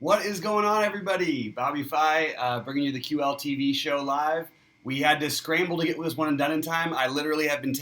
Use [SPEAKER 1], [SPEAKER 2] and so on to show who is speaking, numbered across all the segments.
[SPEAKER 1] What is going on, everybody? BobbyFi bringing you the QL TV show live. We had to scramble to get this one done in time. I literally have been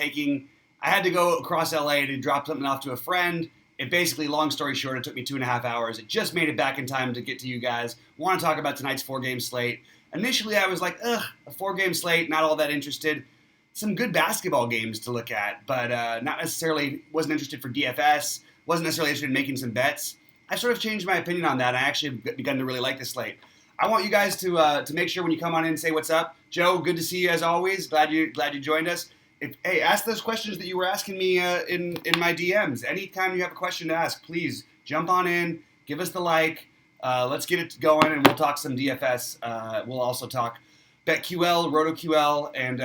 [SPEAKER 1] I had to go across LA to drop something off to a friend. It basically, long story short, it took me 2.5 hours. It just made it back in time to get to you guys. Want to talk about tonight's 4-game slate. Initially, I was like, a 4-game slate, not all that interested. Some good basketball games to look at, but not necessarily, wasn't interested for DFS, wasn't necessarily interested in making some bets. I've sort of changed my opinion on that. I actually have begun to really like this slate. I want you guys to make sure when you come on in and say what's up. Joe, good to see you as always. Glad you joined us. Hey, ask those questions that you were asking me in my DMs. Anytime you have a question to ask, please jump on in, give us the like. Let's get it going, and we'll talk some DFS. We'll also talk BetQL, RotoQL, and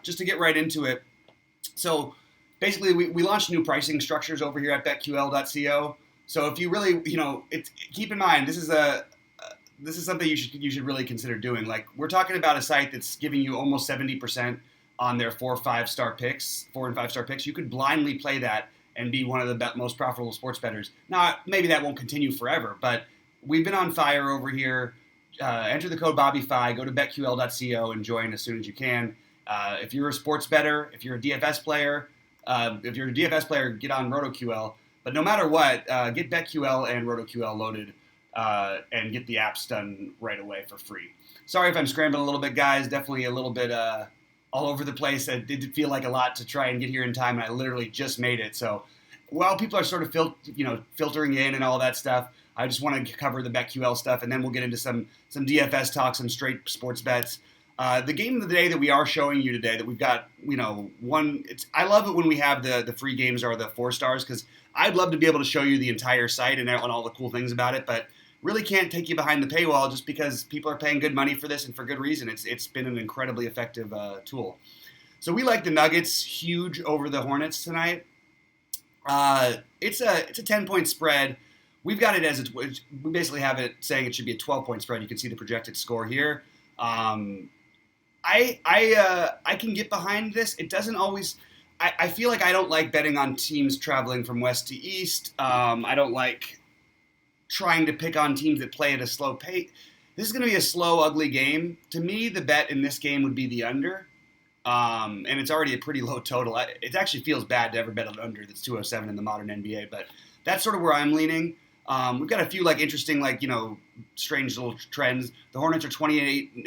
[SPEAKER 1] just to get right into it. So basically, we launched new pricing structures over here at BetQL.co. So if you really, keep in mind, this is something you should really consider doing. Like, we're talking about a site that's giving you almost 70% on their 4 and 5 star picks. You could blindly play that and be one of the most profitable sports bettors. Now, maybe that won't continue forever, but we've been on fire over here. Enter the code BobbyFi, go to BetQL.co and join as soon as you can. If you're a sports bettor, if you're a DFS player, get on RotoQL. But no matter what, get BetQL and RotoQL loaded and get the apps done right away for free. Sorry if I'm scrambling a little bit, guys. Definitely a little bit all over the place. It did feel like a lot to try and get here in time, and I literally just made it. So while people are sort of filtering in and all that stuff, I just want to cover the BetQL stuff, and then we'll get into some DFS talk, some straight sports bets. The game of the day that we are showing you today, that we've got, one. I love it when we have the free games or the 4 stars, because I'd love to be able to show you the entire site and all the cool things about it, but really can't take you behind the paywall just because people are paying good money for this and for good reason. It's been an incredibly effective tool. So we like the Nuggets huge over the Hornets tonight. It's a 10-point spread. We've got it we basically have it saying it should be a 12-point spread. You can see the projected score here. I can get behind this. It doesn't always. I feel like I don't like betting on teams traveling from west to east. I don't like trying to pick on teams that play at a slow pace. This is going to be a slow, ugly game. To me, the bet in this game would be the under. And it's already a pretty low total. It actually feels bad to ever bet an under that's 207 in the modern NBA, but that's sort of where I'm leaning. We've got a few interesting, strange little trends. The Hornets are 28 and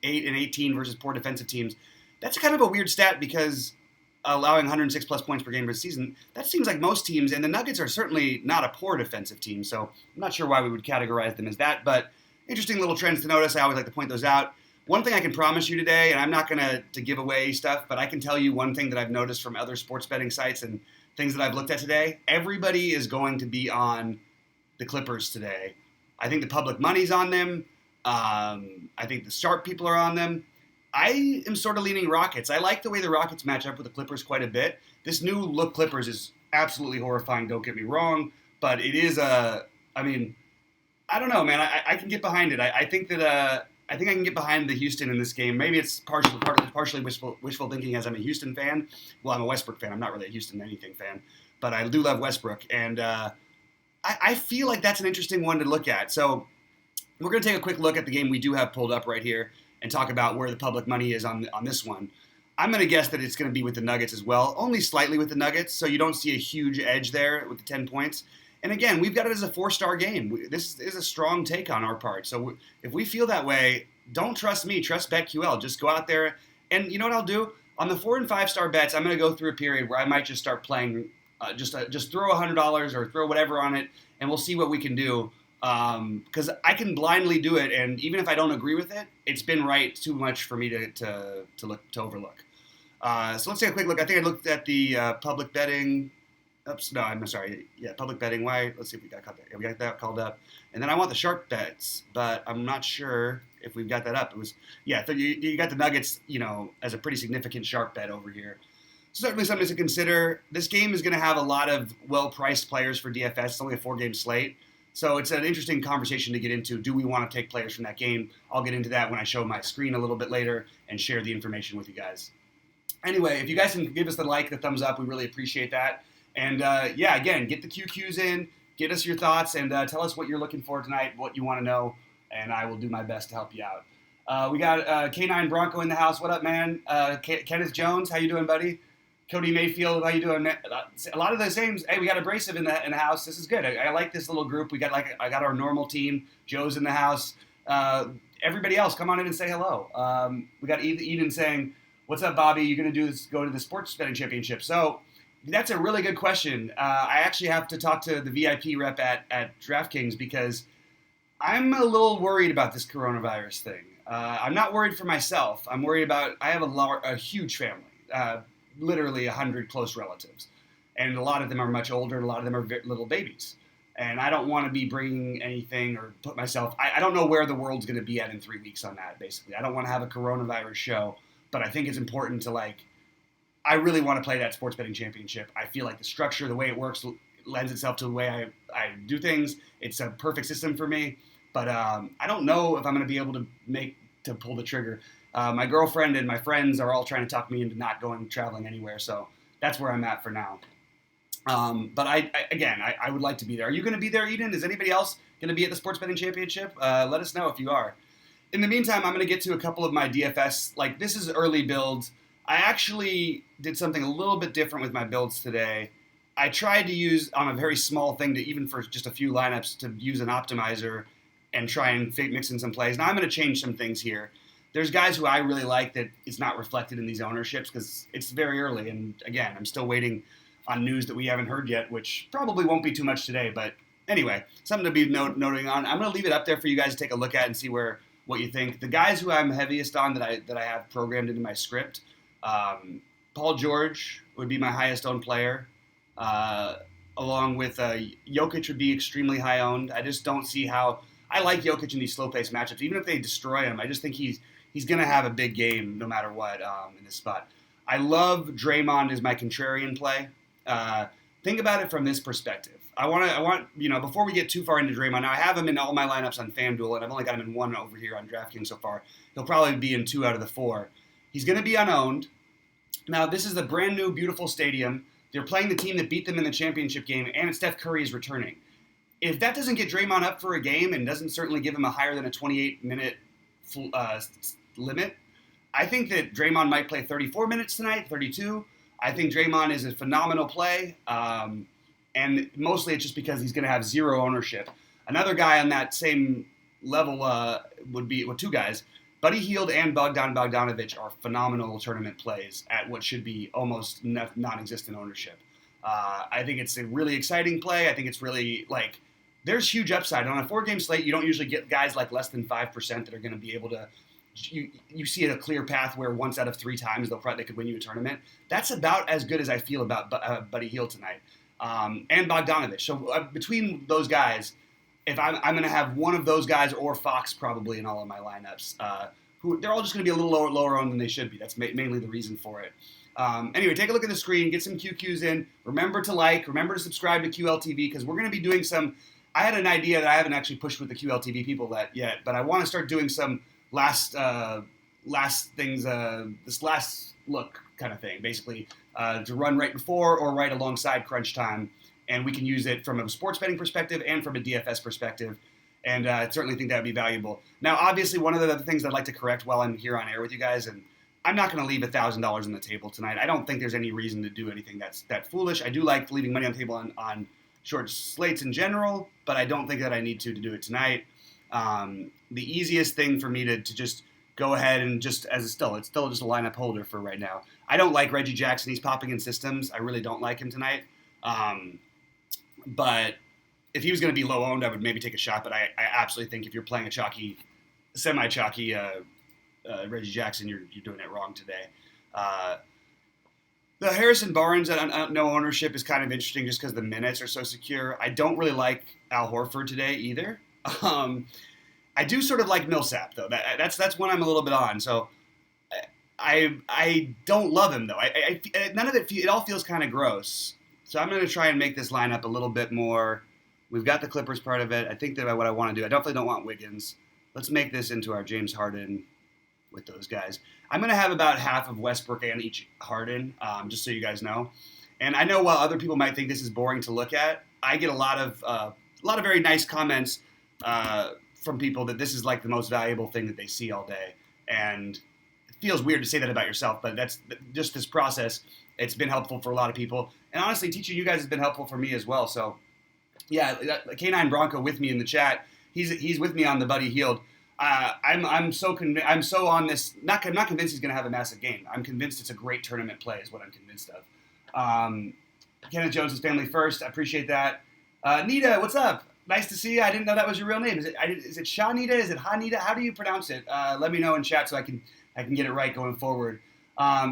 [SPEAKER 1] 18 versus poor defensive teams. That's kind of a weird stat because allowing 106 plus points per game per season, that seems like most teams, and the Nuggets are certainly not a poor defensive team, so I'm not sure why we would categorize them as that, but interesting little trends to notice. I always like to point those out. One thing I can promise you today, and I'm not going to give away stuff, but I can tell you one thing that I've noticed from other sports betting sites and things that I've looked at today. Everybody is going to be on the Clippers today. I think the public money's on them. I think the sharp people are on them. I am sort of leaning Rockets. I like the way the Rockets match up with the Clippers quite a bit. This new look Clippers is absolutely horrifying, don't get me wrong, but it is I don't know, man. I can get behind it. I think I can get behind the Houston in this game. Maybe it's partially wishful thinking as I'm a Houston fan. Well, I'm a Westbrook fan. I'm not really a Houston anything fan, but I do love Westbrook, and I feel like that's an interesting one to look at. So we're going to take a quick look at the game we do have pulled up right here and talk about where the public money is on this one. I'm going to guess that it's going to be with the Nuggets as well, only slightly with the Nuggets, so you don't see a huge edge there with the 10 points. And again, we've got it as a 4-star game. This is a strong take on our part. So if we feel that way, don't trust me. Trust BetQL. Just go out there. And you know what I'll do? On the 4 and 5-star bets, I'm going to go through a period where I might just start playing, just throw $100 or throw whatever on it, and we'll see what we can do. Because I can blindly do it, and even if I don't agree with it, it's been right too much for me to overlook. So let's take a quick look. I think I looked at the public betting. Oops, no, I'm sorry. Yeah, public betting. Why? Let's see if we got that. Yeah, we got that called up. And then I want the sharp bets, but I'm not sure if we've got that up. It was, yeah, so you got the Nuggets, as a pretty significant sharp bet over here. Certainly something to consider. This game is going to have a lot of well-priced players for DFS. It's only a 4-game slate. So it's an interesting conversation to get into. Do we want to take players from that game? I'll get into that when I show my screen a little bit later and share the information with you guys. Anyway, if you guys can give us the thumbs up, we really appreciate that. And again, get the QQs in. get us your thoughts and tell us what you're looking for tonight, what you want to know, and I will do my best to help you out. We got K9 Bronco in the house. What up, man? Kenneth Jones, how you doing, buddy? Cody Mayfield, how you doing? A lot of the same. Hey, we got Abrasive in the house. This is good. I like this little group. I got our normal team. Joe's in the house. Everybody else, come on in and say hello. We got Eden saying, "What's up, Bobby? You're gonna go to the sports betting championship?" So that's a really good question. I actually have to talk to the VIP rep at DraftKings because I'm a little worried about this coronavirus thing. I'm not worried for myself. I'm worried about. I have a huge family, literally 100 close relatives, and a lot of them are much older. And a lot of them are little babies, and I don't want to be bringing anything or put myself. I don't know where the world's going to be at in 3 weeks on that. Basically, I don't want to have a coronavirus show, but I think it's important to I really want to play that sports betting championship. I feel like the structure, the way it works, lends itself to the way I do things. It's a perfect system for me. But I don't know if I'm going to be able to pull the trigger. My girlfriend and my friends are all trying to talk me into not traveling anywhere. So that's where I'm at for now. But I would like to be there. Are you going to be there, Eden? Is anybody else going to be at the Sports Betting Championship? Let us know if you are. In the meantime, I'm going to get to a couple of my DFS. This is early builds. I actually did something a little bit different with my builds today. I tried to use on a very small thing even for just a few lineups to use an optimizer and try and mix in some plays. Now I'm going to change some things here. There's guys who I really like that it's not reflected in these ownerships because it's very early. And again, I'm still waiting on news that we haven't heard yet, which probably won't be too much today. But anyway, something to be noting on. I'm going to leave it up there for you guys to take a look at and see what you think. The guys who I'm heaviest on that I have programmed into my script, Paul George would be my highest owned player. Along with Jokic would be extremely high owned. I just don't see how. I like Jokic in these slow-paced matchups. Even if they destroy him, I just think he's going to have a big game no matter what in this spot. I love Draymond as my contrarian play. Think about it from this perspective. I want before we get too far into Draymond, now I have him in all my lineups on FanDuel, and I've only got him in one over here on DraftKings so far. He'll probably be in 2 out of the 4. He's going to be unowned. Now, this is a brand new, beautiful stadium. They're playing the team that beat them in the championship game, and Steph Curry is returning. If that doesn't get Draymond up for a game and doesn't certainly give him a higher than a 28-minute limit, I think that Draymond might play 34 minutes tonight, 32. I think Draymond is a phenomenal play, and mostly it's just because he's going to have 0 ownership. Another guy on that same level would be 2 guys. Buddy Hield and Bogdan Bogdanovic are phenomenal tournament plays at what should be almost non-existent ownership. I think it's a really exciting play. I think it's really there's huge upside. On a 4-game slate, you don't usually get guys less than 5% that are going to be able to. You see a clear path where once out of 3 times they could win you a tournament. That's about as good as I feel about Buddy Hield tonight and Bogdanovic. So between those guys, if I'm going to have one of those guys or Fox probably in all of my lineups, who they're all just going to be a little lower owned than they should be. That's mainly the reason for it. Anyway, take a look at the screen, get some QQs in. Remember to subscribe to QLTV because we're going to be doing some. I had an idea that I haven't actually pushed with the QLTV people yet, but I want to start doing some last things, this last look kind of thing, basically to run right before or right alongside crunch time, and we can use it from a sports betting perspective and from a DFS perspective, and I certainly think that would be valuable. Now, obviously, one of the things I'd like to correct while I'm here on air with you guys, and I'm not going to leave $1,000 on the table tonight. I don't think there's any reason to do anything that's that foolish. I do like leaving money on the table on short slates in general, but I don't think that I need to do it tonight. The easiest thing for me to just go ahead and just it's still just a lineup holder for right now. I don't like Reggie Jackson. He's popping in systems. I really don't like him tonight. But if he was going to be low owned, I would maybe take a shot. But I absolutely think if you're playing a semi-chalky Reggie Jackson, you're doing it wrong today. The Harrison Barnes at no ownership is kind of interesting just because the minutes are so secure. I don't really like Al Horford today either. I do sort of like Millsap though. That's one I'm a little bit on. So I don't love him though. None of it. It all feels kind of gross. So I'm going to try and make this lineup a little bit more. We've got the Clippers part of it. I think that what I want to do. I definitely don't want Wiggins. Let's make this into our James Harden with those guys. I'm going to have about half of Westbrook and each Harden, just so you guys know. And I know while other people might think this is boring to look at, I get a lot of very nice comments from people that this is like the most valuable thing that they see all day. And it feels weird to say that about yourself, but that's just this process. It's been helpful for a lot of people. And honestly, teaching you guys has been helpful for me as well. So yeah, K9 Bronco with me in the chat. He's with me on the Buddy Healed. I'm so on this. I'm not convinced he's going to have a massive game. I'm convinced it's a great tournament play. Is what I'm convinced of. Kenneth Jones is family first. I appreciate that. Nita, what's up? Nice to see you. I didn't know that was your real name. Is it Shanita? Is it Hanita? How do you pronounce it? Let me know in chat so I can get it right going forward.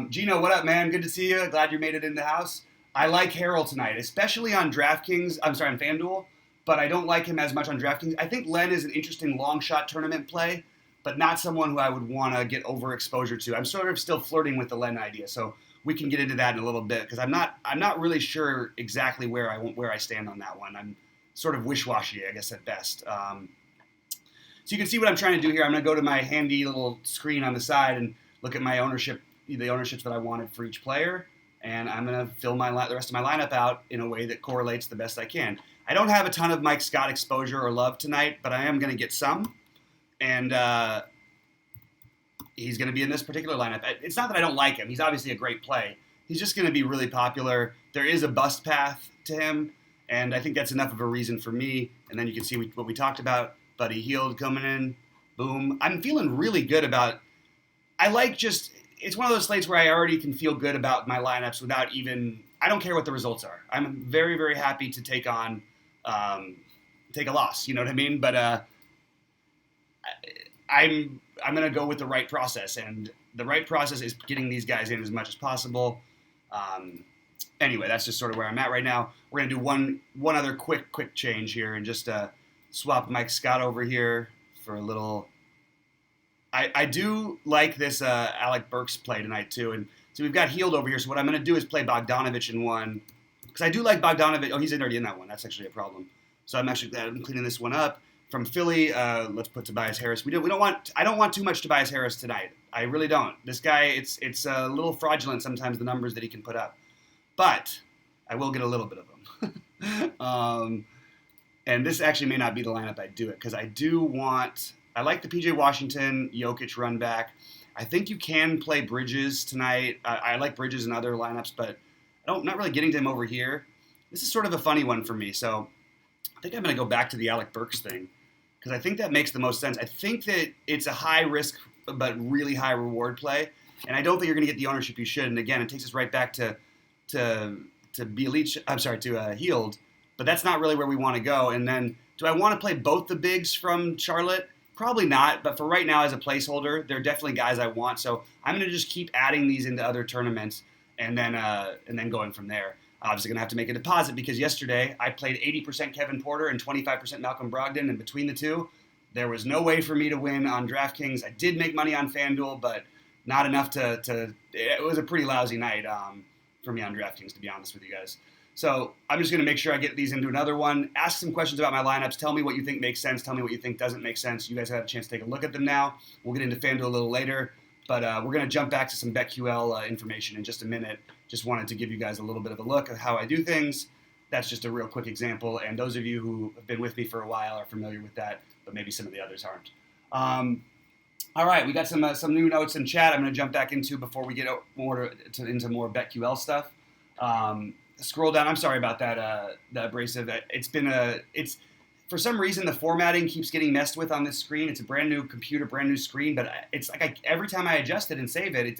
[SPEAKER 1] Gino, what up, man? Good to see you. Glad you made it in the house. I like Harrell tonight, especially on DraftKings. I'm sorry, on FanDuel, but I don't like him as much on DraftKings. I think Len is an interesting long shot tournament play, but not someone who I would want to get overexposure to. I'm sort of still flirting with the Len idea, so we can get into that in a little bit because I'm not really sure exactly where I stand on that one. I'm sort of wish-washy, I guess, at best. So you can see what I'm trying to do here. I'm going to go to my handy little screen on the side and look at my the ownerships that I wanted for each player. And I'm going to fill the rest of my lineup out in a way that correlates the best I can. I don't have a ton of Mike Scott exposure or love tonight, but I am going to get some. And he's going to be in this particular lineup. It's not that I don't like him. He's obviously a great play. He's just going to be really popular. There is a bust path to him, and I think that's enough of a reason for me. And then you can see what we talked about. Buddy Healed coming in. Boom. I'm feeling really good about – it's one of those slates where I already can feel good about my lineups without even – I don't care what the results are. I'm very, very happy to take a loss. You know what I mean? But I'm going to go with the right process, and the right process is getting these guys in as much as possible. Anyway, that's just sort of where I'm at right now. We're going to do one other quick change here and just swap Mike Scott over here for a little – I do like this Alec Burks play tonight, too. And so we've got Healed over here. So what I'm going to do is play Bogdanovich in one. Because I do like Bogdanovich. Oh, he's already in that one. That's actually a problem. So I'm cleaning this one up. From Philly, let's put Tobias Harris. I don't want too much Tobias Harris tonight. I really don't. This guy, it's a little fraudulent sometimes, the numbers that he can put up. But I will get a little bit of them. And this actually may not be the lineup I do it. Because I like the PJ Washington, Jokic run back. I think you can play Bridges tonight. I like Bridges in other lineups, but not really getting to him over here. This is sort of a funny one for me, so I think I'm going to go back to the Alec Burks thing because I think that makes the most sense. I think that it's a high risk but really high reward play, and I don't think you're going to get the ownership you should. And again, it takes us right back to Healed, but that's not really where we want to go. And then, do I want to play both the bigs from Charlotte? Probably not, but for right now as a placeholder, they're definitely guys I want. So I'm going to just keep adding these into other tournaments and then going from there. Obviously going to have to make a deposit because yesterday I played 80% Kevin Porter and 25% Malcolm Brogdon, and between the two, there was no way for me to win on DraftKings. I did make money on FanDuel, but not enough to it was a pretty lousy night for me on DraftKings, to be honest with you guys. So I'm just going to make sure I get these into another one. Ask some questions about my lineups. Tell me what you think makes sense. Tell me what you think doesn't make sense. You guys have a chance to take a look at them now. We'll get into FanDuel a little later. But we're going to jump back to some BetQL information in just a minute. Just wanted to give you guys a little bit of a look at how I do things. That's just a real quick example. And those of you who have been with me for a while are familiar with that, but maybe some of the others aren't. All right, we got some new notes in chat I'm going to jump back into before we get into more BetQL stuff. Scroll down. I'm sorry about that. The abrasive. It's for some reason the formatting keeps getting messed with on this screen. It's a brand new computer, brand new screen, but it's like every time I adjust it and save it, it's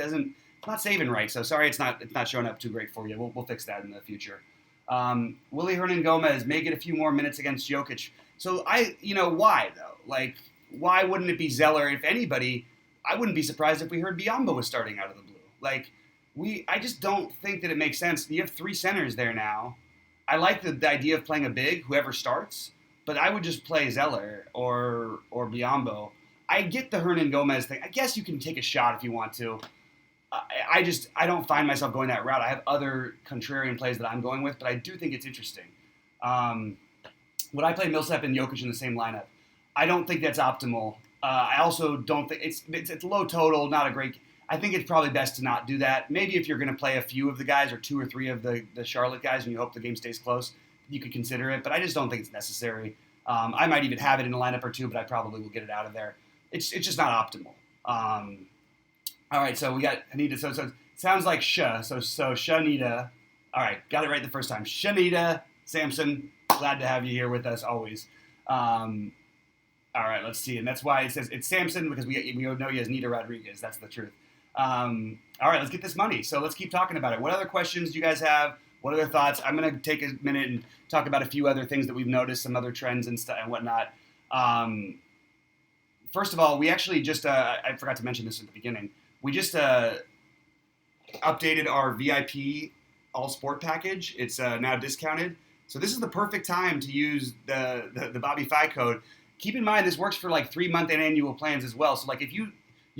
[SPEAKER 1] not saving right. So sorry, it's not showing up too great for you. We'll fix that in the future. Willie Hernan Gomez may get a few more minutes against Jokic. So why though? Like, why wouldn't it be Zeller? If anybody, I wouldn't be surprised if we heard Biyombo was starting out of the blue. Like. I just don't think that it makes sense. You have three centers there now. I like the idea of playing a big, whoever starts, but I would just play Zeller or Biyombo. I get the Hernan Gomez thing. I guess you can take a shot if you want to. I don't find myself going that route. I have other contrarian plays that I'm going with, but I do think it's interesting. Would I play Millsap and Jokic in the same lineup? I don't think that's optimal. I also don't think it's low total, not a great. I think it's probably best to not do that. Maybe if you're going to play a few of the guys or 2 or 3 of the Charlotte guys and you hope the game stays close, you could consider it. But I just don't think it's necessary. I might even have it in a lineup or 2, but I probably will get it out of there. It's just not optimal. All right, so we got Anita. So it sounds like So Shanita. All right, got it right the first time. Shanita Sampson, glad to have you here with us always. All right, let's see. And that's why it says it's Sampson, because we know he has Nita Rodriguez. That's the truth. All right, let's get this money. So let's keep talking about it. What other questions do you guys have? What other thoughts? I'm going to take a minute and talk about a few other things that we've noticed, some other trends and stuff and whatnot. First of all, we actually just, I forgot to mention this at the beginning. We just updated our VIP all sport package. It's now discounted. So this is the perfect time to use the BobbyFi code. Keep in mind, this works for like 3-month and annual plans as well. So like if you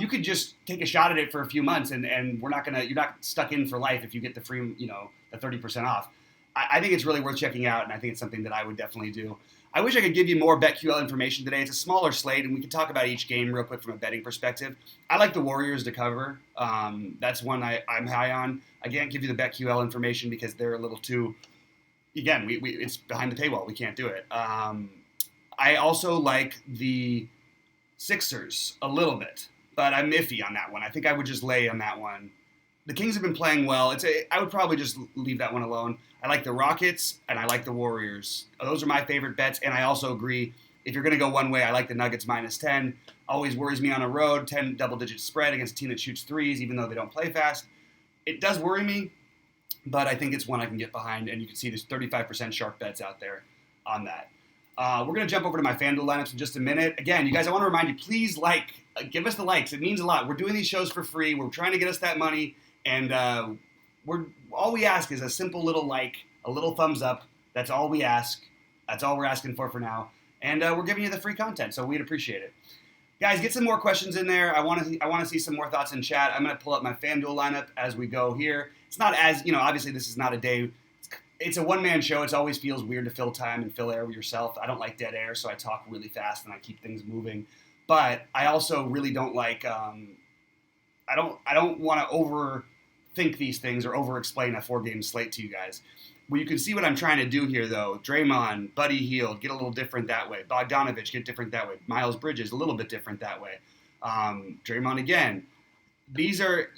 [SPEAKER 1] could just take a shot at it for a few months and you're not stuck in for life if you get the free, the 30% off. I think it's really worth checking out, and I think it's something that I would definitely do. I wish I could give you more BetQL information today. It's a smaller slate, and we can talk about each game real quick from a betting perspective. I like the Warriors to cover. That's one I'm high on. I can't give you the BetQL information because they're a little too, again, it's behind the paywall. We can't do it. I also like the Sixers a little bit, but I'm iffy on that one. I think I would just lay on that one. The Kings have been playing well. I would probably just leave that one alone. I like the Rockets, and I like the Warriors. Those are my favorite bets, and I also agree, if you're going to go one way, I like the Nuggets -10. Always worries me on a road, 10 double-digit spread against a team that shoots threes, even though they don't play fast. It does worry me, but I think it's one I can get behind, and you can see there's 35% sharp bets out there on that. We're going to jump over to my FanDuel lineups in just a minute. Again, you guys, I want to remind you, please give us the likes. It means a lot. We're doing these shows for free. We're trying to get us that money, and all we ask is a simple little like, a little thumbs up. That's all we ask. That's all we're asking for now. And we're giving you the free content, so we'd appreciate it. Guys, get some more questions in there. I want to see some more thoughts in chat. I'm going to pull up my FanDuel lineup as we go here. It's not as, obviously this is not a day. It's a one-man show. It always feels weird to fill time and fill air with yourself. I don't like dead air, so I talk really fast and I keep things moving. But I also really don't like, I don't want to overthink these things or over-explain a 4-game slate to you guys. Well, you can see what I'm trying to do here, though. Draymond, Buddy Hield, get a little different that way. Bogdanovich, get different that way. Miles Bridges, a little bit different that way. Draymond again. These are,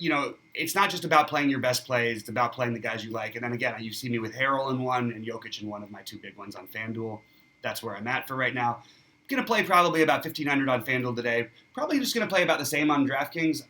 [SPEAKER 1] it's not just about playing your best plays. It's about playing the guys you like. And then again, you see me with Harrell in one and Jokic in one of my 2 big ones on FanDuel. That's where I'm at for right now. I'm going to play probably about 1,500 on FanDuel today. Probably just going to play about the same on DraftKings.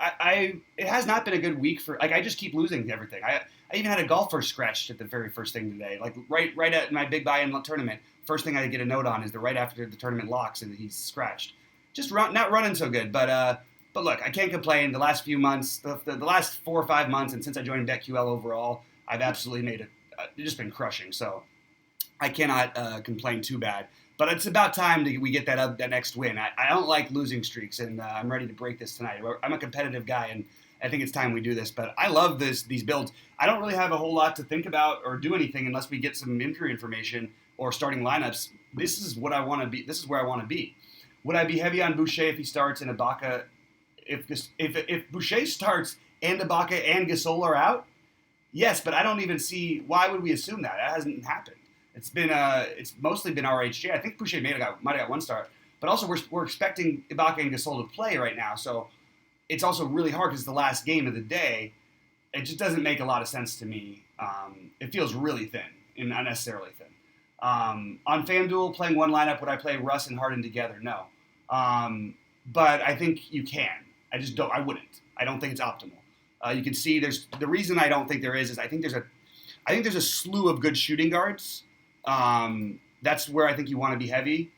[SPEAKER 1] It has not been a good week for, I just keep losing everything. I even had a golfer scratched at the very first thing today. Right at my big buy-in tournament, first thing I get a note on is right after the tournament locks and he's scratched. Just not running so good, but look, I can't complain. The last few months, the last 4 or 5 months, and since I joined BetQL overall, I've absolutely just been crushing. So I cannot complain too bad. But it's about time we get that next win. I don't like losing streaks, and I'm ready to break this tonight. I'm a competitive guy, and I think it's time we do this. But I love these builds. I don't really have a whole lot to think about or do anything unless we get some injury information or starting lineups. This is what I want to be. This is where I want to be. Would I be heavy on Boucher if he starts and Ibaka? If Boucher starts and Ibaka and Gasol are out, yes, but I don't even see why would we assume that. That hasn't happened. It's mostly been RHJ. I think Boucher might have got one start, but also we're expecting Ibaka and Gasol to play right now, so it's also really hard because it's the last game of the day. It just doesn't make a lot of sense to me. It feels really thin and unnecessarily thin. On FanDuel, playing one lineup, would I play Russ and Harden together? No. But I think you can. I wouldn't. I don't think it's optimal. You can see the reason I don't think there is I think there's a slew of good shooting guards. That's where I think you want to be heavy.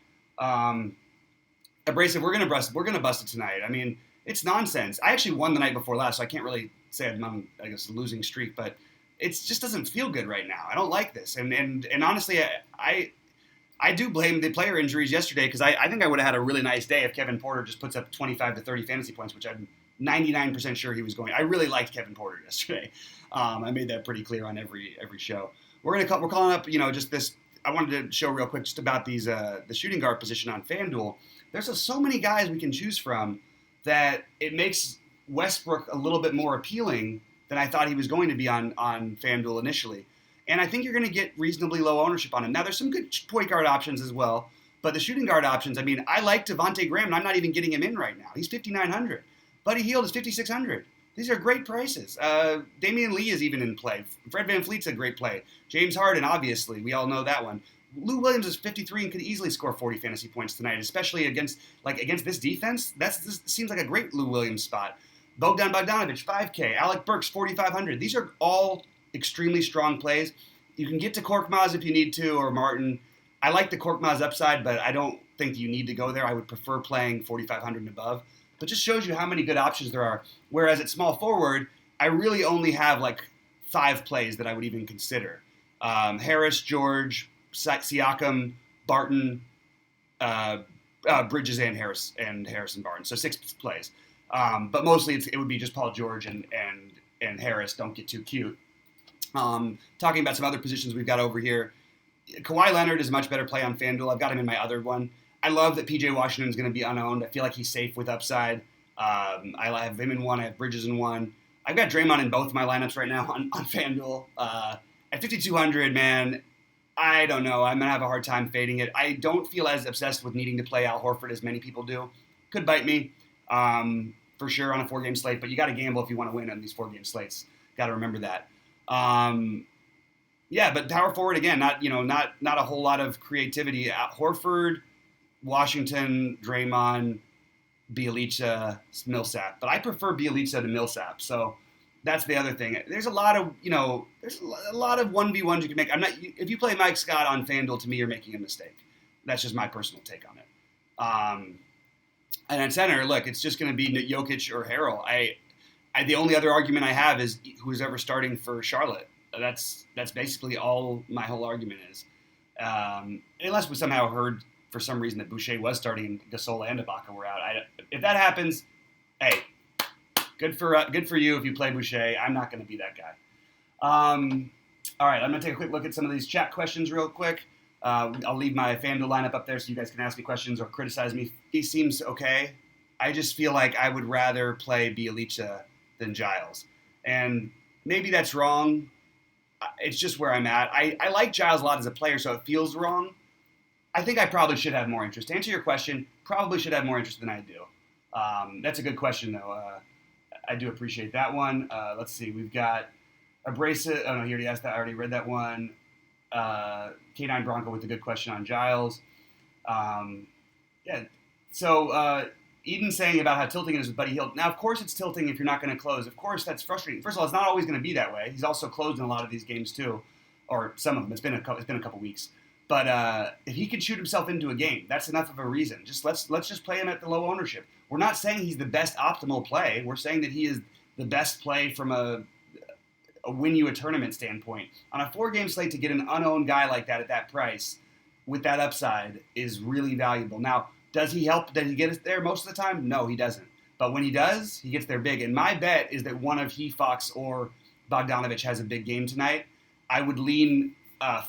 [SPEAKER 1] Abrasive, we're gonna bust it tonight. I mean, it's nonsense. I actually won the night before last, so I can't really say I'm on, I guess, a losing streak, but it just doesn't feel good right now. I don't like this, and honestly, I do blame the player injuries yesterday because I think I would have had a really nice day if Kevin Porter just puts up 25 to 30 fantasy points, which I'm 99% sure he was going. I really liked Kevin Porter yesterday. I made that pretty clear on every show. We're calling up, just this. I wanted to show real quick just about these the shooting guard position on FanDuel. There's so many guys we can choose from that it makes Westbrook a little bit more appealing than I thought he was going to be on FanDuel initially. And I think you're going to get reasonably low ownership on him. Now, there's some good point guard options as well, but the shooting guard options, I mean, I like Devontae Graham, and I'm not even getting him in right now. He's 5,900. Buddy Hield is 5,600. These are great prices. Damian Lee is even in play. Fred VanVleet's a great play. James Harden, obviously, we all know that one. Lou Williams is 53 and could easily score 40 fantasy points tonight, especially against this defense. This seems like a great Lou Williams spot. Bogdan Bogdanovic, 5K. Alec Burks, 4,500. These are all extremely strong plays. You can get to Korkmaz if you need to, or Martin. I like the Korkmaz upside, but I don't think you need to go there. I would prefer playing 4,500 and above. But just shows you how many good options there are. Whereas at small forward, I really only have like 5 plays that I would even consider. Harris, George, Siakam, Barton, Bridges, and Harrison Barton. So 6 plays. But mostly it would be just Paul George and Harris. Don't get too cute. Talking about some other positions we've got over here. Kawhi Leonard is a much better play on FanDuel. I've got him in my other one. I love that PJ Washington's going to be unowned. I feel like he's safe with upside. I have him in one. I have Bridges in one. I've got Draymond in both my lineups right now on FanDuel. At 5,200, man, I don't know. I'm going to have a hard time fading it. I don't feel as obsessed with needing to play Al Horford as many people do. Could bite me for sure on a 4-game slate, but you got to gamble if you want to win on these 4-game slates. Got to remember that. Yeah, but power forward again, not a whole lot of creativity. Horford, Washington, Draymond, Bjelica, Millsap. But I prefer Bjelica to Millsap. So that's the other thing. There's a lot of 1v1s you can make. If you play Mike Scott on FanDuel, to me, you're making a mistake. That's just my personal take on it. And at center, look, it's just going to be Jokic or Harrell. The only other argument I have is who's ever starting for Charlotte. That's basically all my whole argument is. Unless we somehow heard for some reason that Boucher was starting, Gasol and Ibaka were out. If that happens, hey, good for you if you play Boucher. I'm not going to be that guy. All right, I'm going to take a quick look at some of these chat questions real quick. I'll leave my FanDuel lineup up there so you guys can ask me questions or criticize me. He seems okay. I just feel like I would rather play Bjelica than Giles. And maybe that's wrong. It's just where I'm at. I like Giles a lot as a player, so it feels wrong. I think I probably should have more interest. To answer your question, probably should have more interest than I do. That's a good question, though. I do appreciate that one. Let's see. We've got Abrasive. Oh, no, he already asked that. I already read that one. K9 Bronco with a good question on Giles. Yeah. So Eden saying about how tilting it is with Buddy Hield. Now, of course it's tilting if you're not going to close. Of course that's frustrating. First of all, it's not always going to be that way. He's also closed in a lot of these games too, or some of them. It's been a couple weeks. But if he could shoot himself into a game, that's enough of a reason. Let's just play him at the low ownership. We're not saying he's the best optimal play. We're saying that he is the best play from a win you a tournament standpoint. On a 4-game slate to get an unowned guy like that at that price with that upside is really valuable. Now, does he help? Does he get us there most of the time? No, he doesn't. But when he does, he gets there big. And my bet is that one of Fox or Bogdanovic has a big game tonight. I would lean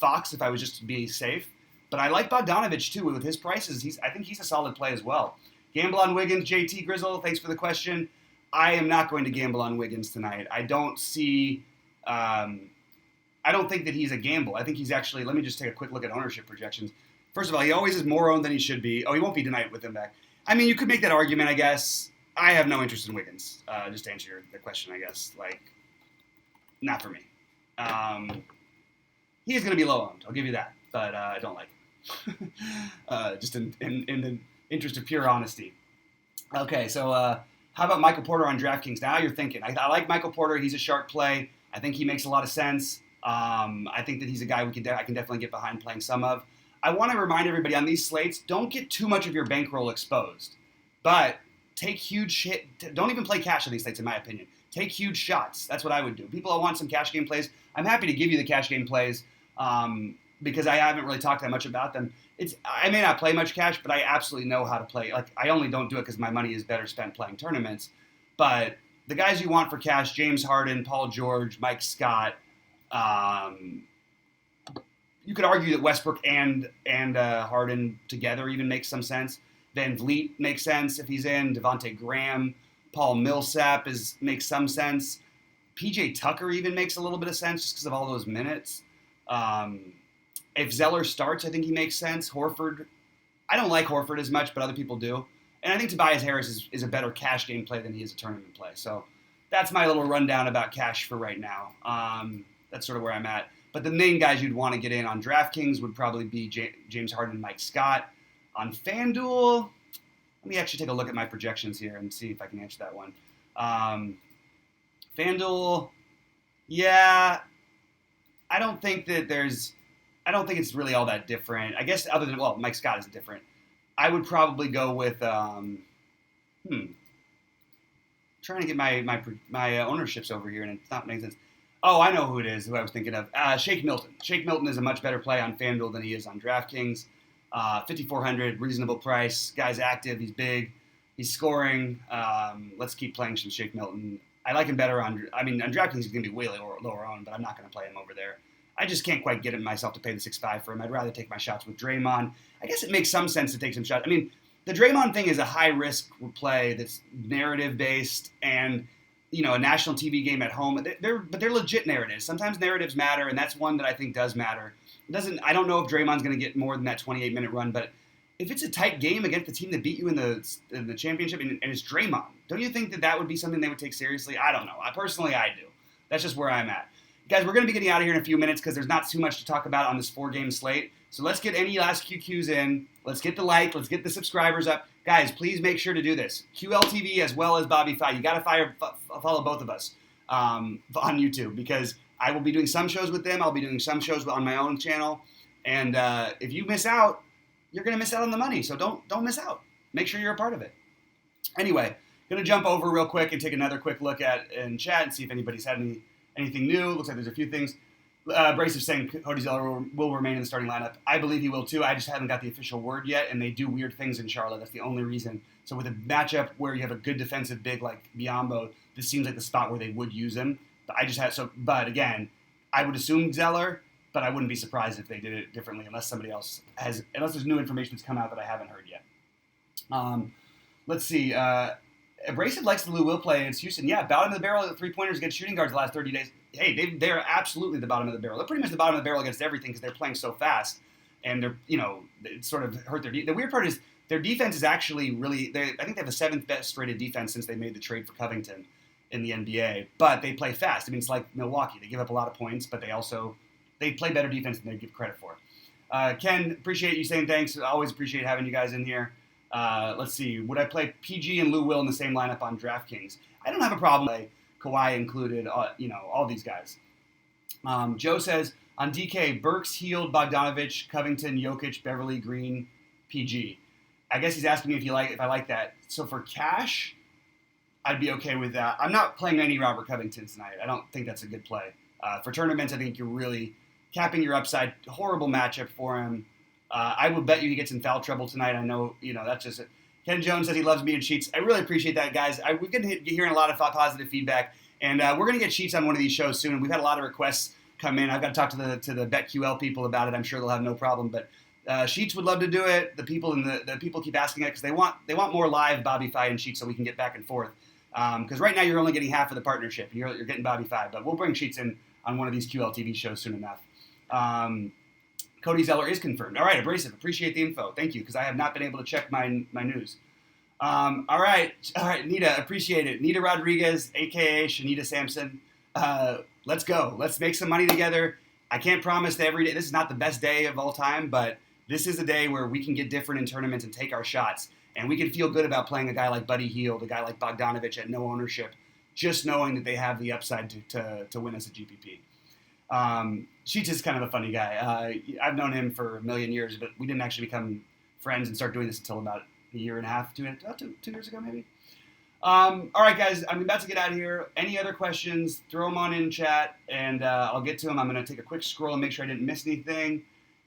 [SPEAKER 1] Fox if I was just to be safe. But I like Bogdanovic too with his prices. I think he's a solid play as well. Gamble on Wiggins, JT Grizzle, thanks for the question. I am not going to gamble on Wiggins tonight. I don't think that he's a gamble. I think he's actually, let me just take a quick look at ownership projections. First of all, he always is more owned than he should be. Oh, he won't be tonight with him back. I mean, you could make that argument, I guess. I have no interest in Wiggins, just to answer the question, I guess. Not for me. He is going to be low owned, I'll give you that. But I don't like him. Just in the interest of pure honesty. Okay, so how about Michael Porter on DraftKings? Now you're thinking. I like Michael Porter. He's a sharp play. I think he makes a lot of sense. I think that he's a guy I can definitely get behind playing some of. I want to remind everybody on these slates, don't get too much of your bankroll exposed. But take huge hit. Don't even play cash on these slates, in my opinion. Take huge shots. That's what I would do. People want some cash game plays. I'm happy to give you the cash game plays because I haven't really talked that much about them. I may not play much cash, but I absolutely know how to play. I only don't do it because my money is better spent playing tournaments. But the guys you want for cash, James Harden, Paul George, Mike Scott. You could argue that Westbrook and Harden together even makes some sense. VanVleet makes sense if he's in. Devontae Graham. Paul Millsap makes some sense. PJ Tucker even makes a little bit of sense just because of all those minutes. If Zeller starts, I think he makes sense. Horford, I don't like Horford as much, but other people do. And I think Tobias Harris is a better cash game play than he is a tournament play. So that's my little rundown about cash for right now. That's sort of where I'm at. But the main guys you'd want to get in on DraftKings would probably be James Harden and Mike Scott. On FanDuel, let me actually take a look at my projections here and see if I can answer that one. FanDuel, yeah, I don't think it's really all that different. I guess other than, Mike Scott is different. I would probably go with, trying to get my ownerships over here, and it's not making sense. Oh, I know who it is, who I was thinking of. Shake Milton. Shake Milton is a much better play on FanDuel than he is on DraftKings. 5,400, reasonable price. Guy's active. He's big. He's scoring. Let's keep playing some Shake Milton. I like him better on DraftKings he's going to be way lower on, but I'm not going to play him over there. I just can't quite get it myself to pay the 6.5 for him. I'd rather take my shots with Draymond. I guess it makes some sense to take some shots. I mean, the Draymond thing is a high-risk play that's narrative-based and, a national TV game at home. But they're legit narratives. Sometimes narratives matter, and that's one that I think does matter. I don't know if Draymond's going to get more than that 28-minute run, but if it's a tight game against the team that beat you in the championship and it's Draymond, don't you think that would be something they would take seriously? I don't know. I do. That's just where I'm at. Guys, we're going to be getting out of here in a few minutes because there's not too much to talk about on this 4-game slate. So let's get any last QQs in. Let's get the like. Let's get the subscribers up. Guys, please make sure to do this. QLTV as well as BobbyFi. You got to follow both of us on YouTube because I will be doing some shows with them. I'll be doing some shows on my own channel. And if you miss out, you're going to miss out on the money. So don't miss out. Make sure you're a part of it. Anyway, going to jump over real quick and take another quick look in chat and see if anybody's had anything new. Looks like there's a few things. Brace is saying Cody Zeller will remain in the starting lineup. I believe he will too. I just haven't got the official word yet, and they do weird things in Charlotte. That's the only reason. So with a matchup where you have a good defensive big like Biyombo, this seems like the spot where they would use him. But again, I would assume Zeller, but I wouldn't be surprised if they did it differently unless there's new information that's come out that I haven't heard yet. Let's see. Abrasive likes the Lou Will play against Houston. Yeah, bottom of the barrel at three-pointers against shooting guards the last 30 days. Hey, they're absolutely the bottom of the barrel. They're pretty much the bottom of the barrel against everything because they're playing so fast. And it sort of hurt their the weird part is their defense is actually really, I think they have the 7th best rated defense since they made the trade for Covington in the NBA. But they play fast. I mean, it's like Milwaukee. They give up a lot of points, but they play better defense than they give credit for. Ken, appreciate you saying thanks. I always appreciate having you guys in here. Let's see. Would I play PG and Lou Will in the same lineup on DraftKings? I don't have a problem. Kawhi included, all these guys. Joe says, on DK, Burks, Hield, Bogdanovich, Covington, Jokic, Beverly, Green, PG. I guess he's asking me if I like that. So for cash, I'd be okay with that. I'm not playing any Robert Covington tonight. I don't think that's a good play. For tournaments, I think you're really capping your upside. Horrible matchup for him. I will bet you he gets in foul trouble tonight. I know, that's just it. Ken Jones says he loves me and Sheets. I really appreciate that, guys. We've been hearing a lot of positive feedback, and we're going to get Sheets on one of these shows soon. We've had a lot of requests come in. I've got to talk to the BetQL people about it. I'm sure they'll have no problem, but Sheets would love to do it. The people the people keep asking it because they want more live BobbyFi and Sheets so we can get back and forth. Because right now you're only getting half of the partnership. You're getting BobbyFi, but we'll bring Sheets in on one of these QL TV shows soon enough. Cody Zeller is confirmed. All right, Abrasive, appreciate the info. Thank you, because I have not been able to check my news. All right, Nita, appreciate it. Nita Rodriguez, a.k.a. Shanita Sampson. Let's go. Let's make some money together. I can't promise that every day. This is not the best day of all time, but this is a day where we can get different in tournaments and take our shots. And we can feel good about playing a guy like Buddy Hield, a guy like Bogdanovich at no ownership, just knowing that they have the upside to win us a GPP. Sheets is kind of a funny guy. I've known him for a million years, but we didn't actually become friends and start doing this until about a year and a half, 2 years ago maybe. All right, guys, I'm about to get out of here. Any other questions, throw them on in chat, and I'll get to them. I'm going to take a quick scroll and make sure I didn't miss anything.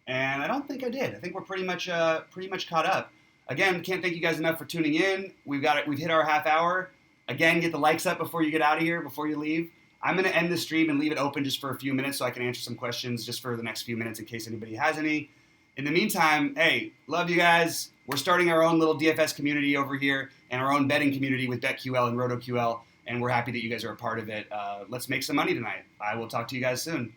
[SPEAKER 1] And I don't think I did. I think we're pretty much caught up. Again, can't thank you guys enough for tuning in. We've hit our half hour. Again, get the likes up before you get out of here, before you leave. I'm going to end the stream and leave it open just for a few minutes so I can answer some questions just for the next few minutes in case anybody has any. In the meantime, hey, love you guys. We're starting our own little DFS community over here and our own betting community with BetQL and RotoQL, and we're happy that you guys are a part of it. Let's make some money tonight. I will talk to you guys soon.